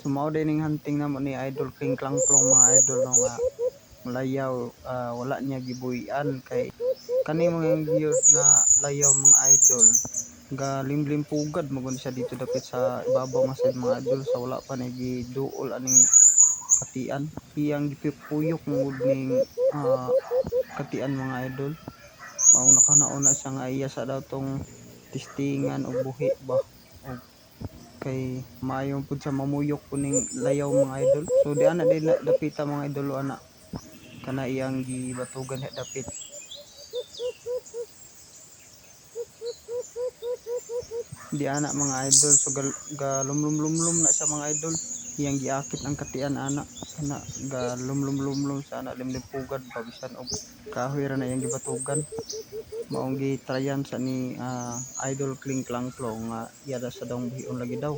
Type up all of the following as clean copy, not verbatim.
So mao din ning hunting namo ni Idol King Klangklong mga idol no nga layaw wala niya gibuhian kay kani mga gyud nga layaw mga idol ga limlim pugad mo siya dito dapit sa ibabaw nga side mga idol sa wala pa ni giduol aning katian iyang gipipuyok ngud ning katian mga idol mao nakanauna siya nga iya sa daw tong testingan og buhi ba og kay maayon pud sa mamuyok kuning layaw mga idol so di ana din dapita mga idol ana kana iyang gibatugan dapit. Di ana mga idol so galumlum-lumlum na sa mga idol iyang giakit ang katian ana kana galumlum-lumlum sa ana limlimpugad pabisan og kahoy ra na iyang gibatugan maong gitrayan sa ni Idol Kling Klangklong nga iya sa dong buhion lagi daw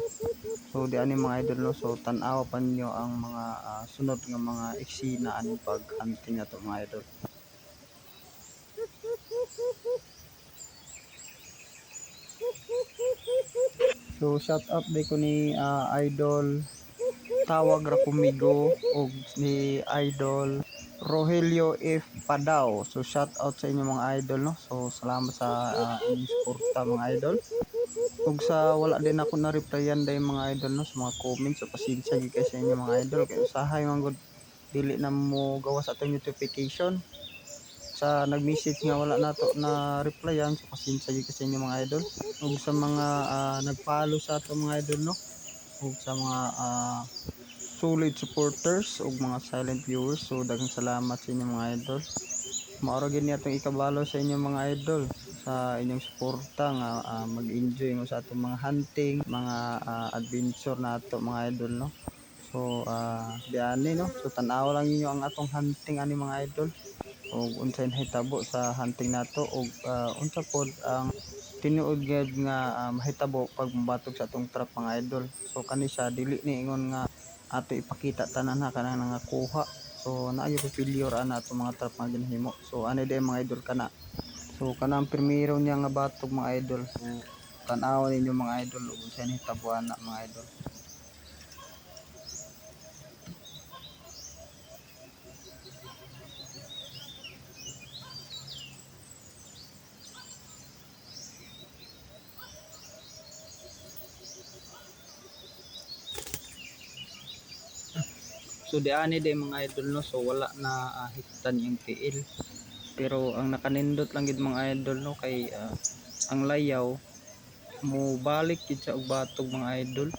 so di ani mga idol no so tan-awa pa ninyo ang mga sunod nga mga eksena aning pag hunting nato mga idol. So shout out day ko ni Idol Tawag ra kumigo og ni Idol Rogelio F. Padao. So shout out sa inyo mga idol no. So salamat sa inyong suporta mga idol. Ug sa wala din ako na replyan day mga idol no sa mga comments so pasensya gyud kay sa inyo mga idol kay usahay man gud dili na mo gawas sa atong notification sa nag-message nga wala nato na replyan so pasensya gyud kay sa inyo mga idol ug sa mga nag-follow sa ato mga idol no ug sa mga solid supporters ug mga silent viewers so daghang salamat sa inyo mga idol maoro gid ni atong ikabalo sa inyo mga idol sa inyong suporta nga mag-enjoy mo sa atong mga hunting mga adventure nato mga idol no so di ani no so tan-aw lang ninyo ang atong hunting ani mga idol ug unsay nahitabo sa hunting nato ug unsa pod ang tinuod gyud nga mahitabo pag mabatog sa atong trap mga idol so kani siya dili ni ingon nga ato ipakita tanan ha kana nga kuha so naayo ko failure ana atong mga trap nga ginahimo so ani day mga idol kana so kana ang primero niya nga batog mga idol so tan-aw ninyo mga idol ug unsay nahitabo ana mga idol. So di ani day mga idol no so wala na hitan yung tiil pero ang nakanindot lang gid mga idol no kay ang layaw mo balik gid sa og batog mga idol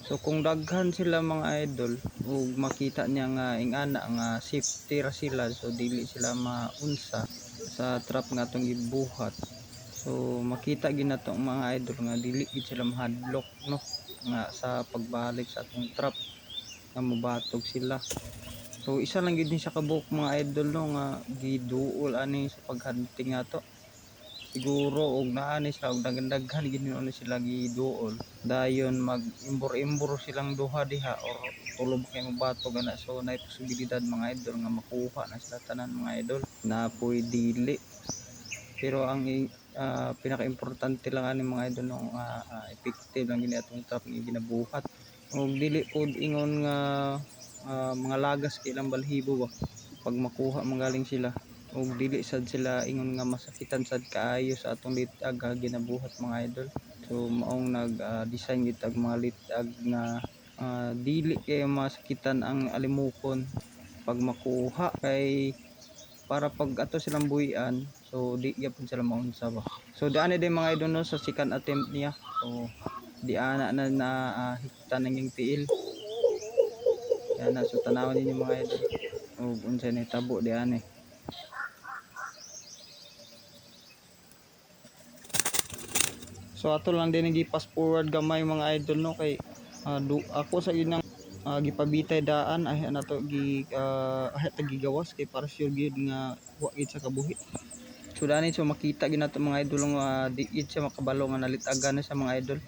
so kung daghan sila mga idol ug makita niya nga ingana nga safety ra sila so dili sila maunsa sa trap nga atong gibuhat so makita gid nato mga idol nga dili gid sila mahadlok no nga sa pagbalik sa atong trap nga mobatog sila so isa lang gid ni sa kabuok mga idol no nga giduol ani sa paghunting nato siguro og naani sila og daghan gid ni sila giduol dayon mag imbor-imbor silang duha diha or tulob kay mabatog ana so nay posibilidad mga idol nga makuha na sila tanan mga idol na puy dili pero ang pinaka-importante lang ani mga idol no effective lang gini atong trap nga ginabuhat ug dili pod ingon nga mga lagas kay ilang balhibo ba pag makuha manggaling sila ug dili sad sila ingon nga masakitan sad kaayo sa atong litag ginabuhat mga idol so maong nag design gid ang mga litag nga dili kay masakitan ang alimukon pag makuha kay para pag ato silang buhian so di gyapon sila maunsa ba so daani din mga idol no sa second attempt niya so di ana na hikitan ng tiil yan na so tanawon ninyo mga idol ug unsay nahitabo di ani. So ato lang din gi-pass forward gamay mga idol no kay ako sa inang gipabitay daan ay nato gi gigawas kay para sure gyud nga wa gid sa kabuhi. So dani so makita gid nato mga idol nga di gid siya makabalo nga nalitagan na sa mga idol.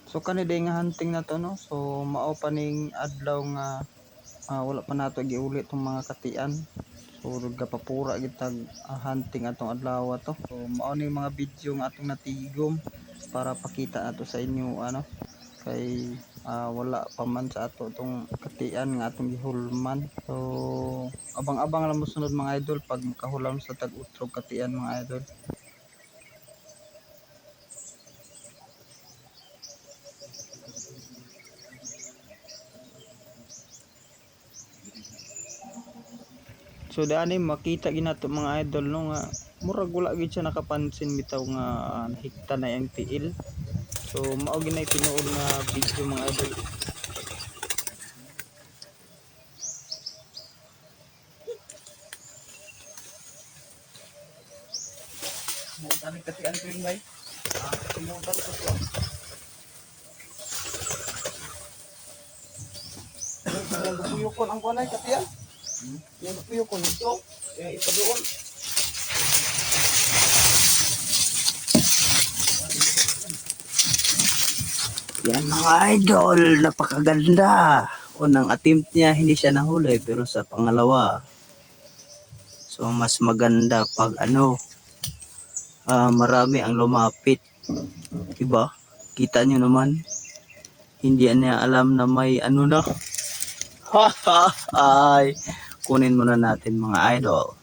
So kani day nga hunting na to no so mao pa ning adlaw nga wala pa nato giuli tong mga katian. So gapapura gitag hunting atong adlaw to. So mao ni mga video nga atong natigom para pakita nato sa inyo ano kay wala pa man sa ato tong katian nga atong gihulman. So abang-abang lang mo sunod mga idol pag makahulam sa tag-utrog katian mga idol. So dani makita ginato mga idol no nga murag wala gid siya nakapansin bitaw nga nahikta na yang tiil. So mao ginay tinuod nga video mga idol. Tani katian ko yun bay. Tumutan ko to. Yung puyukon ang kunay katian. Yung puyukon ito. Ipadoon. Yan mga idol, napakaganda. Unang attempt niya, hindi siya nahuli. Pero sa pangalawa, so mas maganda pag marami ang lumapit. Diba? Kita nyo naman, hindi niya alam na may na. Ay, kunin muna natin mga idol.